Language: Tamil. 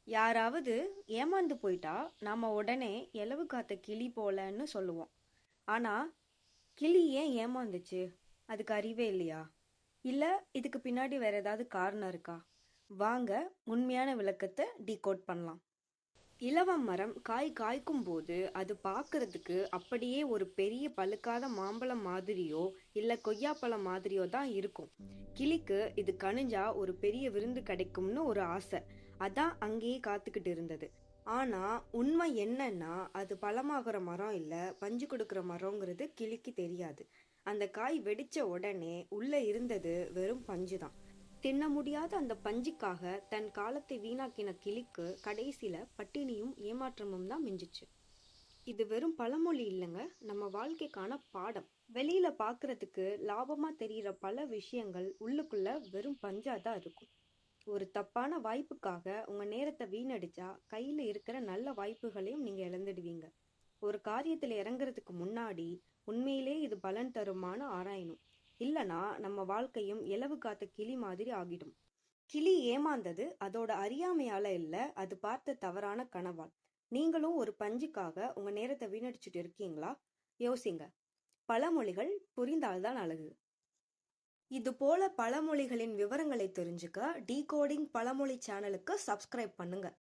யாராவது ஏமாந்து போயிட்டா நாம உடனே எலவு காத்த கிளி போலன்னு சொல்லுவோம். ஆனா கிளி ஏன் ஏமாந்துச்சு? அதுக்கு அறிவே இல்லையா? இல்ல இதுக்கு பின்னாடி வேற ஏதாவது காரணம் இருக்கா? வாங்க உண்மையான விளக்கத்தை டீகோட் பண்ணலாம். இலவம் மரம் காய் காய்க்கும் போது அது பார்க்கறதுக்கு அப்படியே ஒரு பெரிய பழுக்காத மாம்பழம் மாதிரியோ இல்ல கொய்யாப்பழம் மாதிரியோ தான் இருக்கும். கிளிக்கு இது கனிஞ்சா ஒரு பெரிய விருந்து கிடைக்கும்னு ஒரு ஆசை. அதான் அங்கேயே காத்துக்கிட்டு இருந்தது. ஆனா உண்மை என்னன்னா அது பழமாகிற மரம் இல்ல பஞ்சு கொடுக்கிற மரம்ங்கிறது கிளிக்கு தெரியாது. அந்த காய் வெடிச்ச உடனே உள்ள இருந்தது வெறும் பஞ்சு தான். தின்ன முடியாத அந்த பஞ்சுக்காக தன் காலத்தை வீணாக்கின கிளிக்கு கடைசியில பட்டினியும் ஏமாற்றமும் தான் மிஞ்சிச்சு. இது வெறும் பழமொழி இல்லைங்க, நம்ம வாழ்க்கைக்கான பாடம். வெளியில பாக்குறதுக்கு லாபமா தெரியிற பல விஷயங்கள் உள்ளுக்குள்ள வெறும் பஞ்சா தான் இருக்கும். ஒரு தப்பான வாய்ப்புக்காக உங்க நேரத்தை வீணடிச்சா கையில இருக்கிற நல்ல வாய்ப்புகளையும் நீங்க இழந்துடுவீங்க. ஒரு காரியத்துல இறங்குறதுக்கு முன்னாடி உண்மையிலே இது பலன் தருமான்னு ஆராயணும். இல்லனா நம்ம வாழ்க்கையும் இலவு காத்த கிளி மாதிரி ஆகிடும். கிளி ஏமாந்தது அதோட அறியாமையால இல்ல, அது பார்த்த தவறான கனவால். நீங்களும் ஒரு பஞ்சுக்காக உங்க நேரத்தை வீணடிச்சுட்டு இருக்கீங்களா? யோசிங்க. பழமொழிகள் புரிந்தால்தான் அழகு. இது போல பழமொழிகளின் விவரங்களை தெரிஞ்சுக்க டீகோடிங் பழமொழி சேனலுக்கு சப்ஸ்கிரைப் பண்ணுங்க.